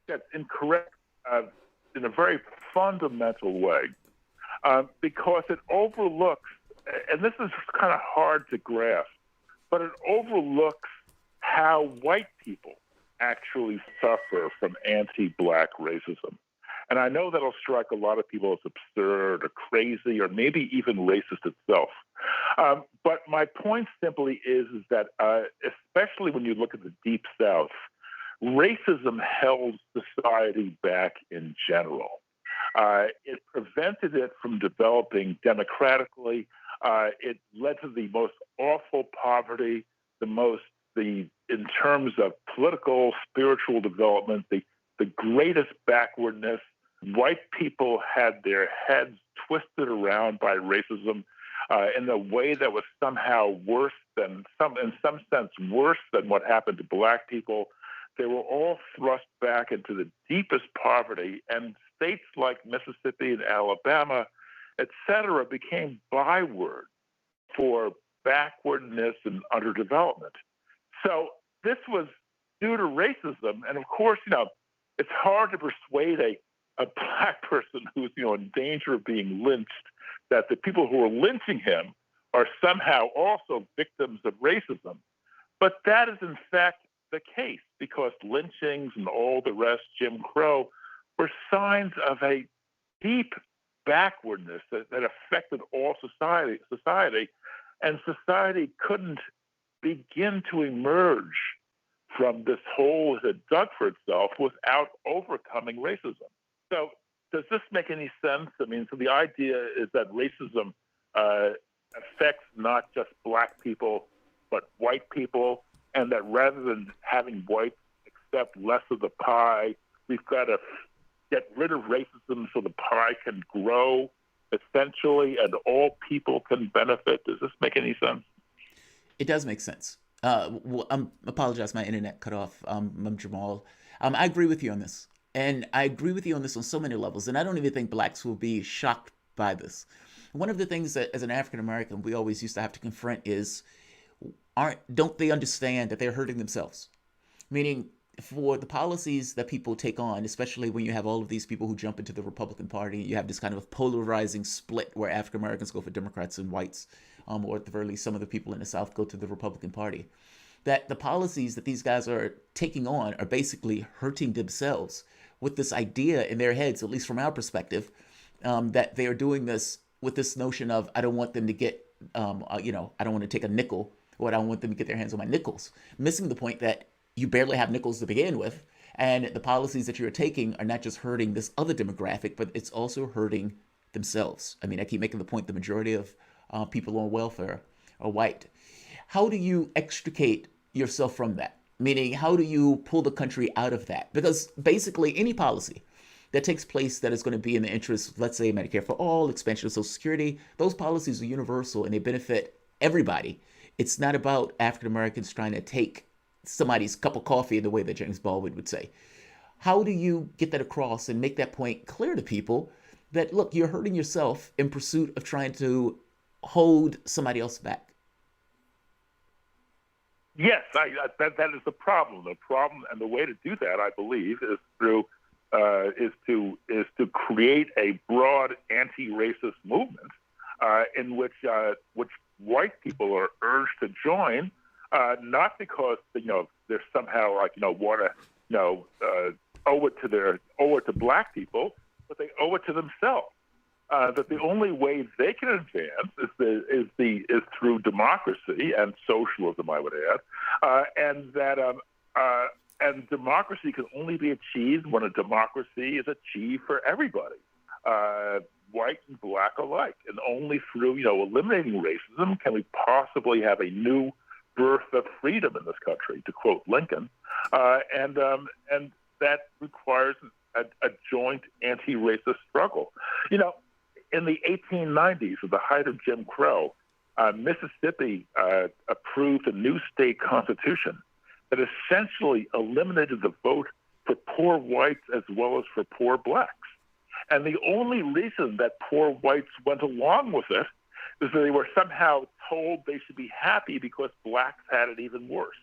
that's incorrect in a very fundamental way because it overlooks, and this is kind of hard to grasp, but it overlooks how white people actually suffer from anti-black racism. And I know that'll strike a lot of people as absurd or crazy or maybe even racist itself. But my point simply is that, especially when you look at the Deep South, racism held society back in general. It prevented it from developing democratically. It led to the most awful poverty, in terms of political, spiritual development, the greatest backwardness. White people had their heads twisted around by racism in a way that was somehow in some sense, worse than what happened to black people. They were all thrust back into the deepest poverty, and states like Mississippi and Alabama, et cetera, became byword for backwardness and underdevelopment. So this was due to racism, and of course, it's hard to persuade a black person who's in danger of being lynched that the people who are lynching him are somehow also victims of racism. But that is in fact the case because lynchings and all the rest, Jim Crow, were signs of a deep backwardness that affected all society, and society couldn't begin to emerge from this hole it had dug for itself without overcoming racism. So does this make any sense? I mean, so the idea is that racism affects not just black people, but white people, and that rather than having whites accept less of the pie, we've got to get rid of racism so the pie can grow essentially and all people can benefit. Does this make any sense? It does make sense. I apologize, my internet cut off. I'm Jamal. I agree with you on this. And I agree with you on this on so many levels. And I don't even think blacks will be shocked by this. One of the things that, as an African American, we always used to have to confront is, don't they understand that they're hurting themselves? Meaning, for the policies that people take on, especially when you have all of these people who jump into the Republican Party, you have this kind of polarizing split where African Americans go for Democrats and whites, or at the very least, some of the people in the South go to the Republican Party. That the policies that these guys are taking on are basically hurting themselves with this idea in their heads, at least from our perspective, that they are doing this with this notion of, I don't want them to get, I don't want to take a nickel, or I don't want them to get their hands on my nickels, missing the point that you barely have nickels to begin with, and the policies that you're taking are not just hurting this other demographic, but it's also hurting themselves. I mean, I keep making the point the majority of people on welfare are white. How do you extricate yourself from that? Meaning, how do you pull the country out of that? Because basically, any policy that takes place that is going to be in the interest, let's say Medicare for all, expansion of Social Security, those policies are universal and they benefit everybody. It's not about African Americans trying to take somebody's cup of coffee in the way that James Baldwin would say. How do you get that across and make that point clear to people that, look, you're hurting yourself in pursuit of trying to hold somebody else back? Yes, that is the problem. The problem, and the way to do that, I believe, is through is to create a broad anti-racist movement in which white people are urged to join, not because they're somehow want to owe it to black people, but they owe it to themselves. That the only way they can advance is through democracy and socialism, I would add, and democracy can only be achieved when a democracy is achieved for everybody, white and black alike, and only through eliminating racism can we possibly have a new birth of freedom in this country, to quote Lincoln, and that requires a joint anti-racist struggle. In the 1890s, at the height of Jim Crow, Mississippi approved a new state constitution that essentially eliminated the vote for poor whites as well as for poor blacks. And the only reason that poor whites went along with it is that they were somehow told they should be happy because blacks had it even worse.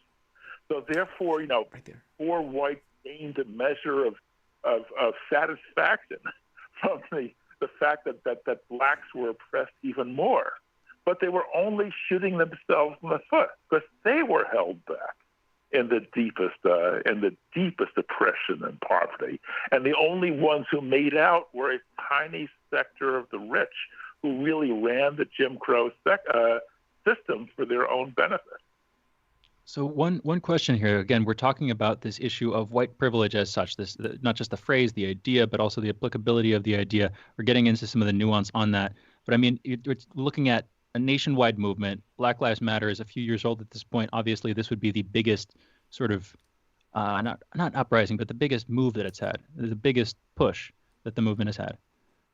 So therefore, Right there. poor whites gained a measure of of satisfaction from the fact that blacks were oppressed even more. But they were only shooting themselves in the foot because they were held back in the deepest oppression and poverty. And the only ones who made out were a tiny sector of the rich who really ran the Jim Crow system for their own benefit. So one question here, again, we're talking about this issue of white privilege as such, not just the phrase, the idea, but also the applicability of the idea. We're getting into some of the nuance on that. But I mean, you're looking at a nationwide movement. Black Lives Matter is a few years old at this point. Obviously, this would be the biggest sort of, not uprising, but the biggest move that it's had, the biggest push that the movement has had.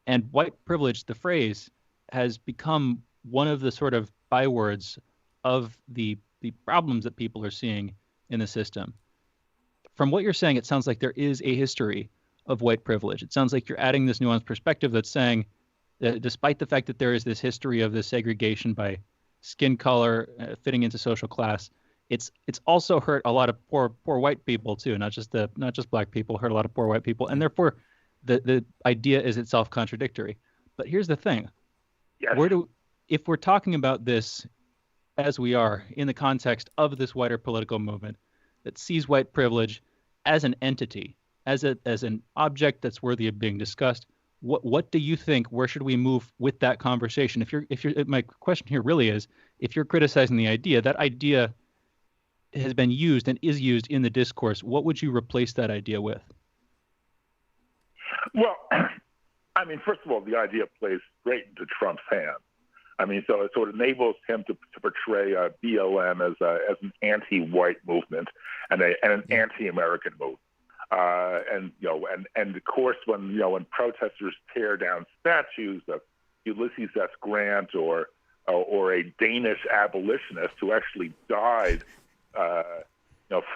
And white privilege, the phrase, has become one of the sort of bywords of the problems that people are seeing in the system. From what you're saying, it sounds like there is a history of white privilege. It sounds like you're adding this nuanced perspective that's saying that despite the fact that there is this history of this segregation by skin color, fitting into social class, it's also hurt a lot of poor white people too, not just black people, hurt a lot of poor white people, and therefore the idea is itself contradictory. But here's the thing. Yes. If we're talking about this as we are in the context of this wider political movement that sees white privilege as an entity, as an object that's worthy of being discussed, what do you think? Where should we move with that conversation? If you're my question here really is, if you're criticizing the idea, that idea has been used and is used in the discourse, what would you replace that idea with? Well, I mean, first of all, the idea plays straight into Trump's hand. I mean, so it enables him to portray BLM as an anti-white movement and an anti-American movement. And of course, when protesters tear down statues of Ulysses S. Grant or a Danish abolitionist who actually died,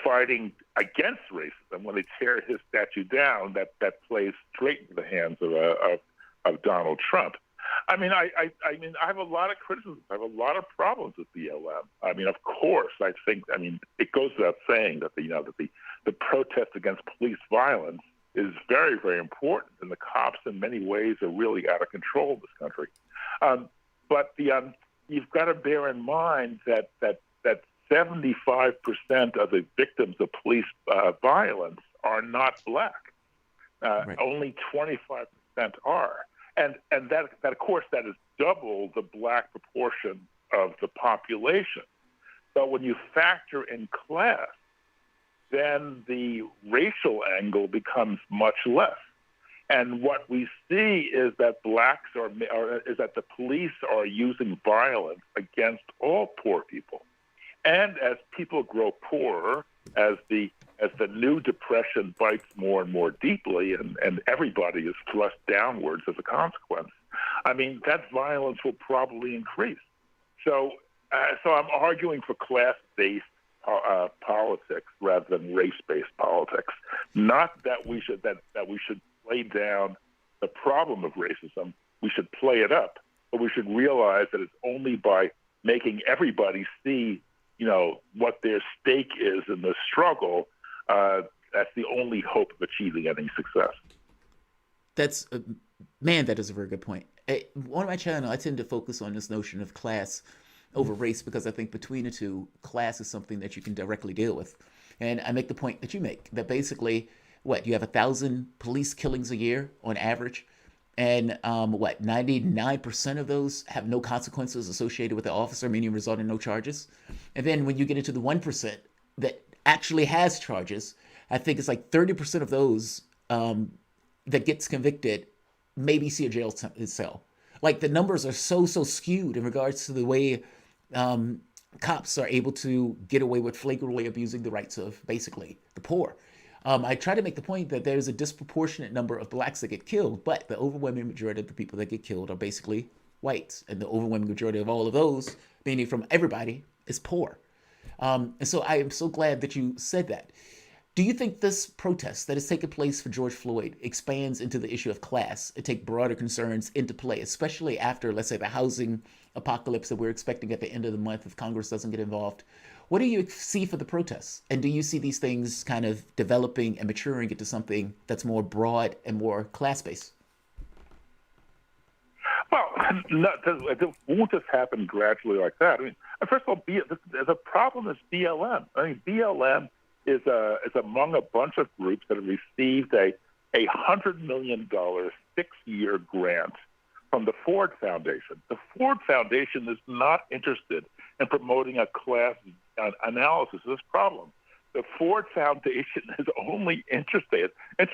fighting against racism, when they tear his statue down, that plays straight into the hands of Donald Trump. I mean, I have a lot of criticism. I have a lot of problems with BLM. I mean, of course, it goes without saying that the protest against police violence is very, very important, and the cops in many ways are really out of control in this country. But you've got to bear in mind that 75% of the victims of police violence are not black. Right. Only 25% are. And that, of course, that is double the black proportion of the population. But when you factor in class, then the racial angle becomes much less. And what we see is that is that the police are using violence against all poor people. And as people grow poorer, as the new depression bites more and more deeply, and everybody is thrust downwards as a consequence, I mean, that violence will probably increase. So I'm arguing for class-based politics rather than race-based politics. Not that we should play down the problem of racism. We should play it up, but we should realize that it's only by making everybody see what their stake is in the struggle, that's the only hope of achieving any success. That is a very good point. On my channel, I tend to focus on this notion of class over race because I think between the two, class is something that you can directly deal with. And I make the point that you make, that basically, you have 1,000 police killings a year on average, and 99% of those have no consequences associated with the officer, meaning result in no charges. And then when you get into the 1% that actually has charges, I think it's like 30% of those that gets convicted maybe see a jail cell. Like, the numbers are so skewed in regards to the way cops are able to get away with flagrantly abusing the rights of basically the poor. I try to make the point that there's a disproportionate number of blacks that get killed, but the overwhelming majority of the people that get killed are basically whites. And the overwhelming majority of all of those, meaning from everybody, is poor. And so I am so glad that you said that. Do you think this protest that has taken place for George Floyd expands into the issue of class and take broader concerns into play, especially after, let's say, the housing apocalypse that we're expecting at the end of the month if Congress doesn't get involved? What do you see for the protests? And do you see these things kind of developing and maturing into something that's more broad and more class-based? Well, it won't just happen gradually like that. I mean, first of all, the problem is BLM. I mean, BLM is among a bunch of groups that have received a $100 million 6-year grant from the Ford Foundation. The Ford Foundation is not interested in promoting a class analysis of this problem. The Ford Foundation is only interested in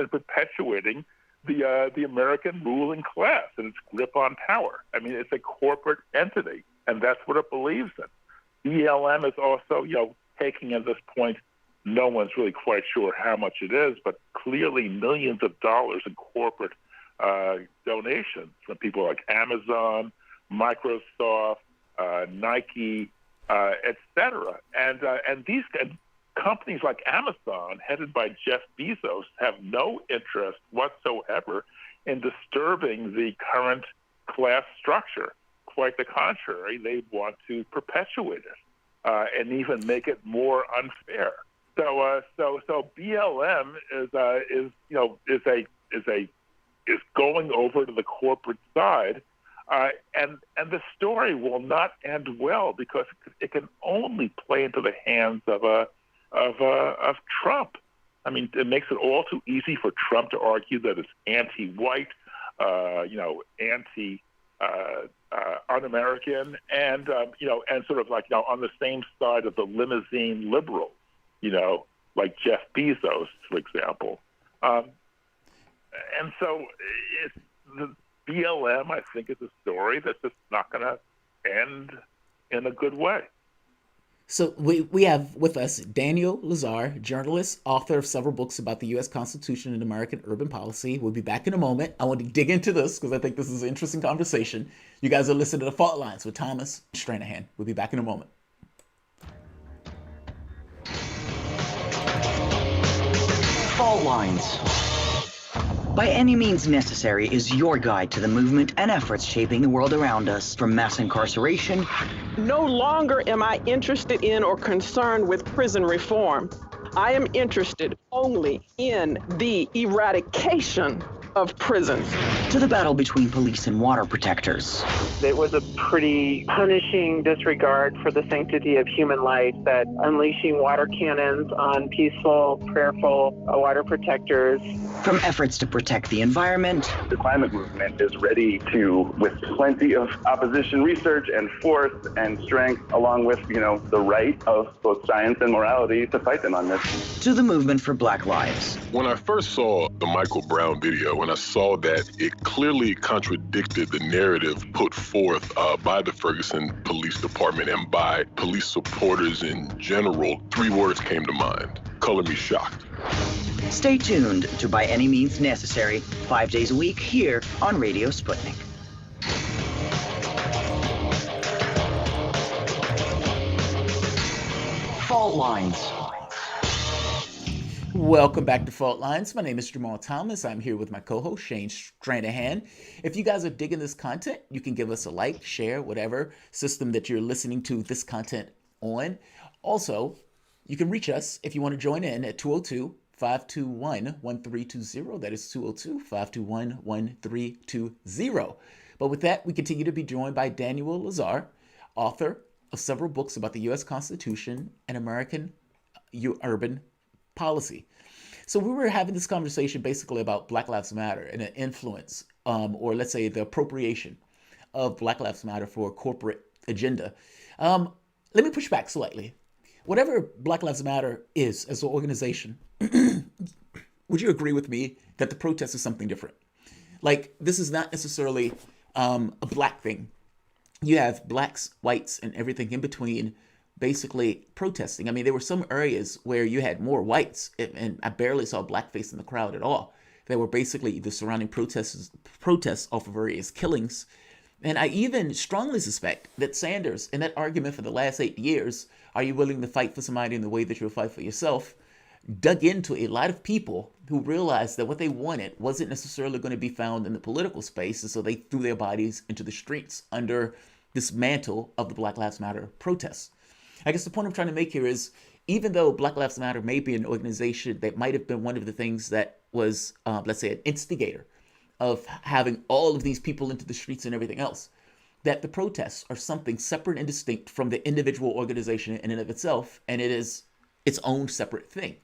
perpetuating the American ruling class and its grip on power. I mean, it's a corporate entity, and that's what it believes in. BLM is also, taking at this point, no one's really quite sure how much it is, but clearly millions of dollars in corporate donations from people like Amazon, Microsoft, Nike, et cetera. And these companies like Amazon, headed by Jeff Bezos, have no interest whatsoever in disturbing the current class structure. Quite the contrary, they want to perpetuate it and even make it more unfair. So BLM is going over to the corporate side, and the story will not end well because it can only play into the hands of Trump. I mean, it makes it all too easy for Trump to argue that it's anti-white, un-American, and sort of like on the same side of the limousine liberals, like Jeff Bezos, for example. And so the BLM, I think, is a story that's just not going to end in a good way. So we have with us Daniel Lazare, journalist, author of several books about the U.S. Constitution and American urban policy. We'll be back in a moment. I want to dig into this because I think this is an interesting conversation. You guys are listening to The Fault Lines with Thomas Stranahan. We'll be back in a moment. Fault Lines. By Any Means Necessary is your guide to the movement and efforts shaping the world around us, from mass incarceration. No longer am I interested in or concerned with prison reform. I am interested only in the eradication of prisons. To the battle between police and water protectors. It was a pretty punishing disregard for the sanctity of human life, that unleashing water cannons on peaceful, prayerful water protectors. From efforts to protect the environment. The climate movement is ready to, with plenty of opposition research and force and strength, along with, the right of both science and morality, to fight them on this. To the movement for Black Lives. When I first saw the Michael Brown video, when I saw that it clearly contradicted the narrative put forth by the Ferguson Police Department and by police supporters in general, 3 words came to mind: color me shocked. Stay tuned to By Any Means Necessary, 5 days a week here on Radio Sputnik. Fault Lines. Welcome back to Fault Lines. My name is Jamarl Thomas. I'm here with my co-host, Shane Stranahan. If you guys are digging this content, you can give us a like, share, whatever system that you're listening to this content on. Also, you can reach us if you want to join in at 202-521-1320. That is 202-521-1320. But with that, we continue to be joined by Daniel Lazare, author of several books about the U.S. Constitution and American urban policy. So we were having this conversation basically about Black Lives Matter and the influence, or let's say the appropriation of Black Lives Matter for a corporate agenda. Let me push back slightly. Whatever Black Lives Matter is as an organization, would you agree with me that the protest is something different? Like, this is not necessarily a black thing. You have blacks, whites, and everything in between basically protesting. I mean, there were some areas where you had more whites, and I barely saw blackface in the crowd at all. They were basically the surrounding protests off of various killings. And I even strongly suspect that Sanders, in that argument for the last 8 years, are you willing to fight for somebody in the way that you'll fight for yourself, dug into a lot of people who realized that what they wanted wasn't necessarily going to be found in the political space, and so they threw their bodies into the streets under this mantle of the Black Lives Matter protests. I guess the point I'm trying to make here is, even though Black Lives Matter may be an organization that might have been one of the things that was, let's say, an instigator of having all of these people into the streets and everything else, that the protests are something separate and distinct from the individual organization in and of itself, and it is its own separate thing.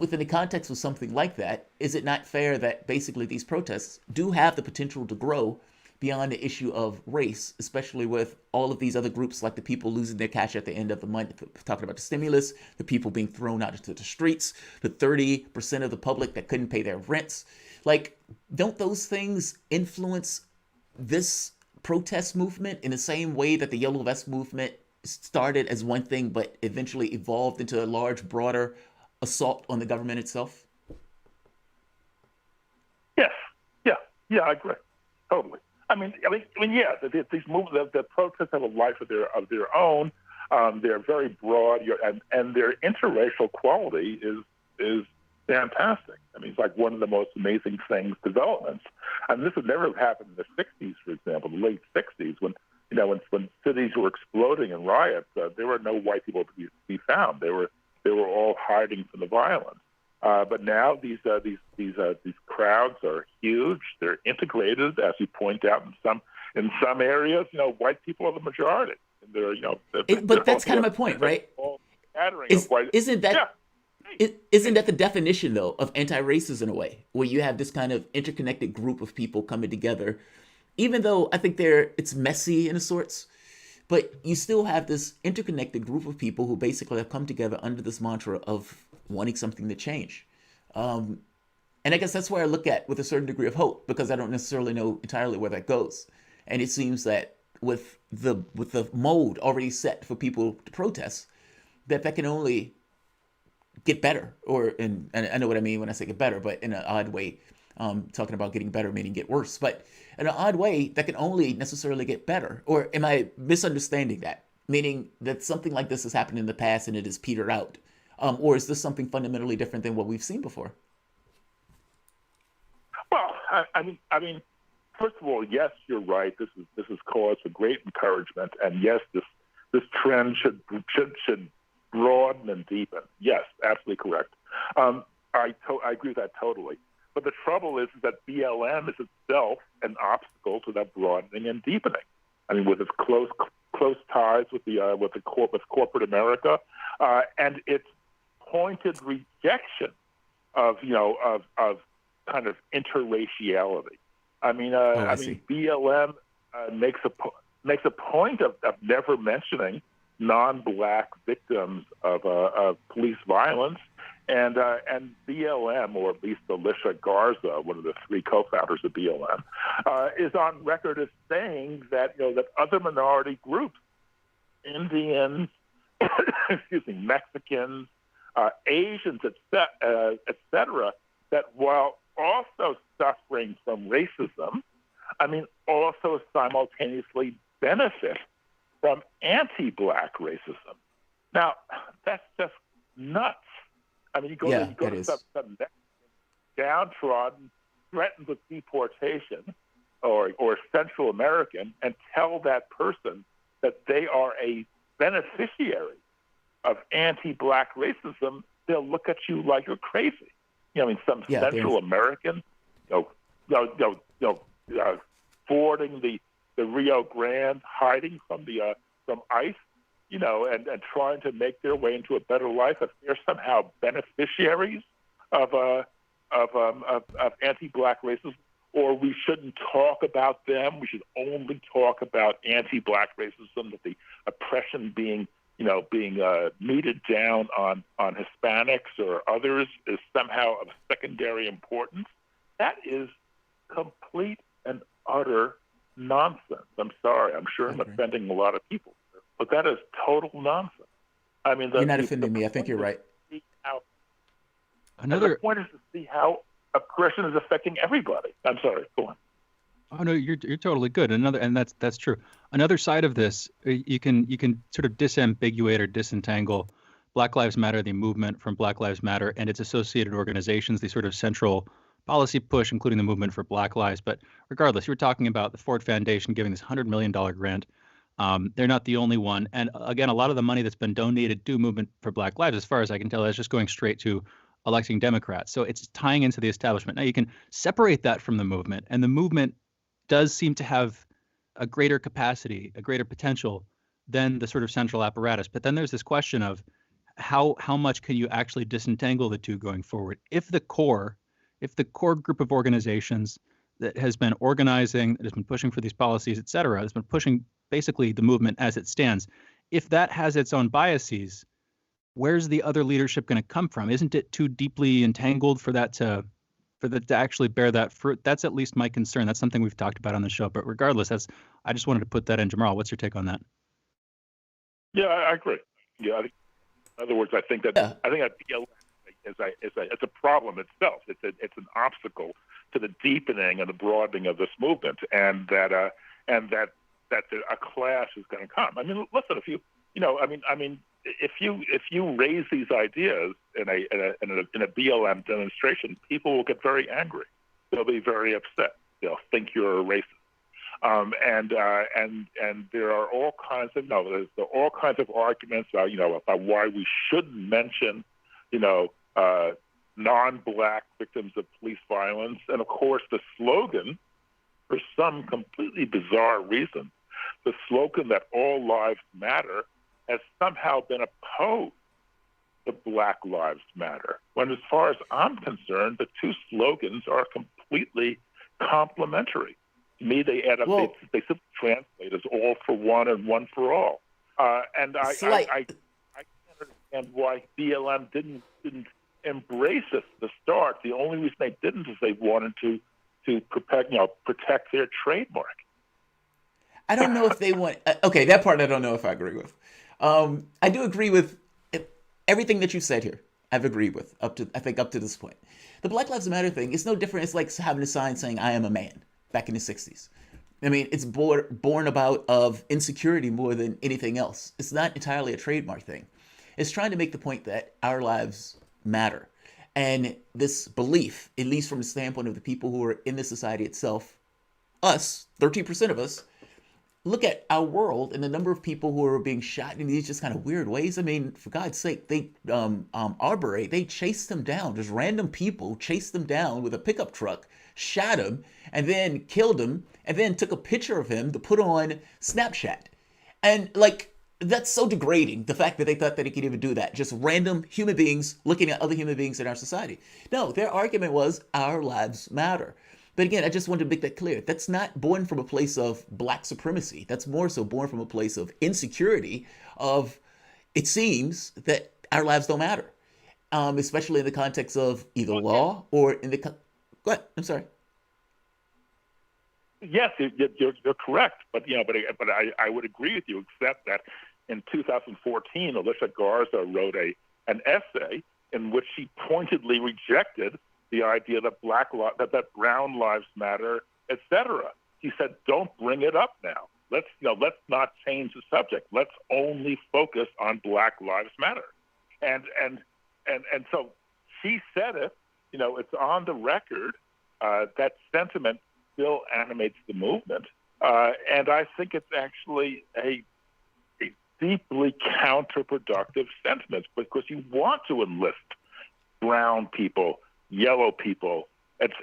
Within the context of something like that, is it not fair that basically these protests do have the potential to grow beyond the issue of race, especially with all of these other groups, like the people losing their cash at the end of the month, talking about the stimulus, the people being thrown out into the streets, the 30% of the public that couldn't pay their rents? Like, don't those things influence this protest movement in the same way that the Yellow Vest movement started as one thing, but eventually evolved into a large, broader assault on the government itself? Yes, yeah, I agree, totally. I mean, yeah. These movements, the protests have a life of their own. They're very broad, and their interracial quality is fantastic. I mean, it's like one of the most amazing developments. And this would never have happened in the '60s, for example, the late '60s, when cities were exploding in riots. There were no white people to be found. They were all hiding from the violence. But now these crowds are huge. They're integrated, as you point out. In some areas, white people are the majority. And but that's kind of my point, right? Isn't that the definition, though, of anti-racism in a way, where you have this kind of interconnected group of people coming together, even though I think it's messy in a sorts, but you still have this interconnected group of people who basically have come together under this mantra of wanting something to change. And I guess that's where I look at with a certain degree of hope, because I don't necessarily know entirely where that goes. And it seems that with the mold already set for people to protest, that can only get better, and I know what I mean when I say get better, but in an odd way, talking about getting better meaning get worse, but in an odd way that can only necessarily get better. Or am I misunderstanding that? Meaning that something like this has happened in the past and it has petered out? Or is this something fundamentally different than what we've seen before? Well, I mean, first of all, yes, you're right. This is cause for great encouragement, and yes, this trend should broaden and deepen. Yes, absolutely correct. I agree with that totally. But the trouble is that BLM is itself an obstacle to that broadening and deepening. I mean, with its close ties with corporate America, and its pointed rejection of kind of interraciality. I mean, BLM makes a point of never mentioning non-black victims of police violence, and BLM, or at least Alicia Garza, one of the three co-founders of BLM, is on record as saying that that other minority groups, Indians, Mexicans, Asians, etc., that while also suffering from racism, also simultaneously benefit from anti-black racism. Now, that's just nuts. I mean, you go to some downtrodden, threatened with deportation, or Central American, and tell that person that they are a beneficiary of anti-black racism, they'll look at you like you're crazy. Some Central American, fording the Rio Grande, hiding from ICE, and trying to make their way into a better life. If they're somehow beneficiaries of anti-black racism, or we shouldn't talk about them. We should only talk about anti-black racism, that the oppression being meted down on Hispanics or others is somehow of secondary importance. That is complete and utter nonsense. I'm sorry. I'm sure I'm offending a lot of people, but that is total nonsense. I mean, you're not offending me. I think you're right. The point is to see how oppression is affecting everybody. I'm sorry. Go on. Oh no, you're totally good. And that's true. Another side of this, you can sort of disambiguate or disentangle Black Lives Matter, the movement, from Black Lives Matter and its associated organizations, the sort of central policy push, including the movement for Black Lives. But regardless, you were talking about the Ford Foundation giving this $100 million grant. They're not the only one. And again, a lot of the money that's been donated to Movement for Black Lives, as far as I can tell, is just going straight to electing Democrats. So it's tying into the establishment. Now you can separate that from the movement, and the movement does seem to have a greater capacity, a greater potential than the sort of central apparatus. But then there's this question of how much can you actually disentangle the two going forward? If the core group of organizations that has been organizing, that has been pushing for these policies, et cetera, has been pushing basically the movement as it stands, if that has its own biases, where's the other leadership going to come from? Isn't it too deeply entangled for that to actually bear that fruit? That's at least my concern. That's something we've talked about on the show. But regardless, I just wanted to put that in. Jamarl, what's your take on that? Yeah, I agree. Yeah, in other words, I think that BLM is a problem itself. It's an obstacle to the deepening and the broadening of this movement, and that a clash is going to come. I mean, listen, if you raise these ideas in a BLM demonstration, people will get very angry. They'll be very upset. They'll think you're a racist. And there are all kinds of arguments about why we shouldn't mention non-black victims of police violence. And of course, the slogan, for some completely bizarre reason, the slogan that all lives matter has somehow been opposed to Black Lives Matter, when as far as I'm concerned, the two slogans are completely complementary. To me, they add up. They simply translate as all for one and one for all. And I can't understand why BLM didn't embrace it at the start. The only reason they didn't is they wanted to protect their trademark. I don't know if they want. Okay, that part I don't know if I agree with. I do agree with everything that you said here. I've agreed with up to this point. The Black Lives Matter thing is no different. It's like having a sign saying "I am a man" back in the 60s. I mean, it's born about of insecurity more than anything else. It's not entirely a trademark thing. It's trying to make the point that our lives matter. And this belief, at least from the standpoint of the people who are in the society itself, us, 13% of us, look at our world and the number of people who are being shot in these just kind of weird ways. I mean, for God's sake, they they chased them down. Just random people chased them down with a pickup truck, shot him, and then killed him, and then took a picture of him to put on Snapchat. And that's so degrading, the fact that they thought that they could even do that. Just random human beings looking at other human beings in our society. No, their argument was our lives matter. But again, I just wanted to make that clear. That's not born from a place of black supremacy. That's more so born from a place of insecurity of, it seems that our lives don't matter, especially in the context of either law or in the... Go ahead, I'm sorry. Yes, you're correct. But I would agree with you, except that in 2014, Alicia Garza wrote an essay in which she pointedly rejected the idea that that brown lives matter, etc. He said, "Don't bring it up now. Let's not change the subject. Let's only focus on Black Lives Matter." And so she said it. It's on the record. That sentiment still animates the movement, and I think it's actually a deeply counterproductive sentiment, because you want to enlist brown people, yellow people,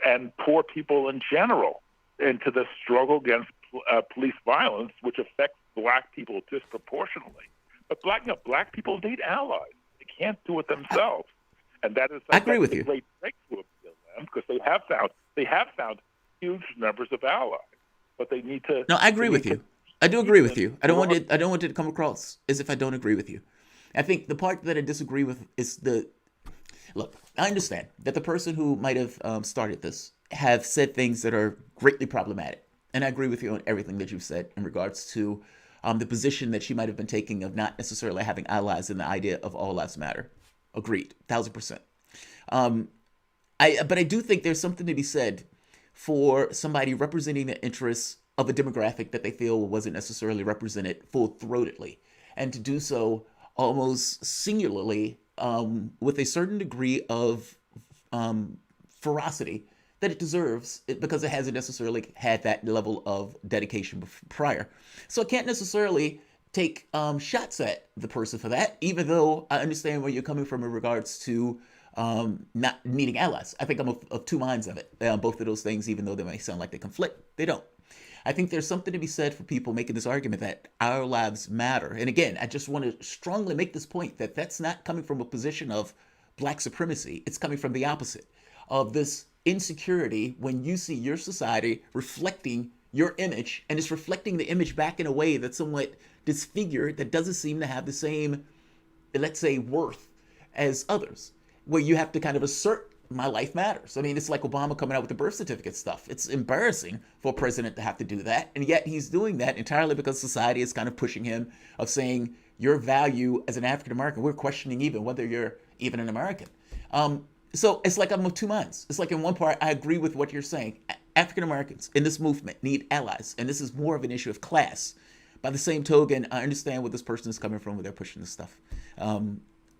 and poor people in general into the struggle against police violence, which affects black people disproportionately. But black people need allies. They can't do it themselves, and that is I agree with you. Great breakthrough of BLM, because they have found huge numbers of allies, but they need to. No, I agree with you. I do agree with you. I don't want it to come across as if I don't agree with you. I think the part that I disagree with is look, I understand that the person who might have started this have said things that are greatly problematic. And I agree with you on everything that you've said in regards to the position that she might have been taking of not necessarily having allies in the idea of all lives matter. Agreed, 1,000%. But I do think there's something to be said for somebody representing the interests of a demographic that they feel wasn't necessarily represented full-throatedly, and to do so almost singularly with a certain degree of ferocity that it deserves because it hasn't necessarily had that level of dedication prior. So I can't necessarily take shots at the person for that, even though I understand where you're coming from in regards to not needing allies. I think I'm of two minds of it. Both of those things, even though they may sound like they conflict, they don't. I think there's something to be said for people making this argument that our lives matter. And again, I just want to strongly make this point that that's not coming from a position of black supremacy. It's coming from the opposite of this insecurity when you see your society reflecting your image, and it's reflecting the image back in a way that's somewhat disfigured, that doesn't seem to have the same, let's say, worth as others, where you have to kind of assert my life matters. I mean, it's like Obama coming out with the birth certificate stuff. It's embarrassing for a president to have to do that. And yet he's doing that entirely because society is kind of pushing him of saying your value as an African-American, we're questioning even whether you're even an American. So it's like I'm of two minds. It's like in one part, I agree with what you're saying. African-Americans in this movement need allies. And this is more of an issue of class. By the same token, I understand where this person is coming from when they're pushing this stuff.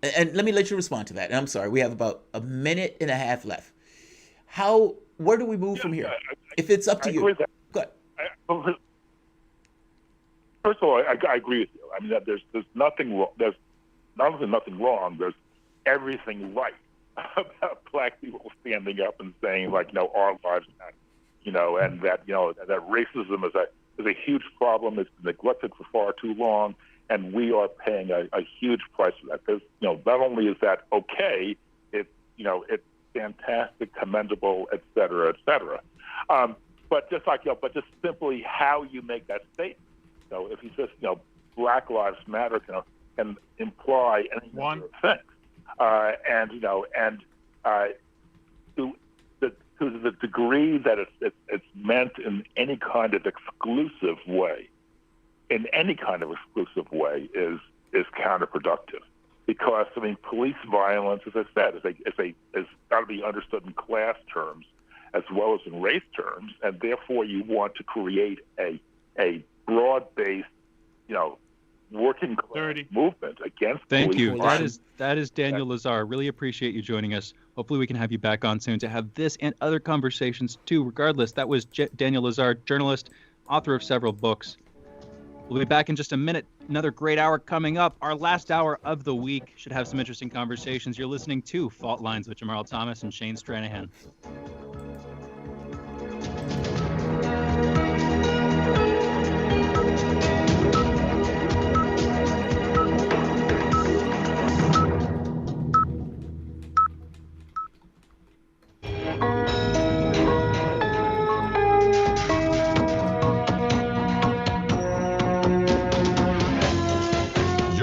And let me let you respond to that. And I'm sorry, we have about a minute and a half left. Where do we move from here? If it's up to you. Go ahead. First of all, I agree with you. I mean, there's nothing wrong. There's not only nothing wrong, there's everything right about black people standing up and saying, like, our lives matter, and that, that racism is a huge problem. It's been neglected for far too long. And we are paying a huge price for that. Because not only is that okay, it's fantastic, commendable, et cetera, et cetera. But just simply how you make that statement. If you just Black Lives Matter can imply any number of things, to the degree that it's meant in any kind of exclusive way. In any kind of exclusive way is counterproductive, because police violence, as I said, is got to be understood in class terms as well as in race terms, and therefore you want to create a broad-based, working class movement against. Thank you. Violence. That is Daniel Lazar. Really appreciate you joining us. Hopefully we can have you back on soon to have this and other conversations too. Regardless, that was Daniel Lazar, journalist, author of several books. We'll be back in just a minute. Another great hour coming up. Our last hour of the week should have some interesting conversations. You're listening to Fault Lines with Jamarl Thomas and Shane Stranahan.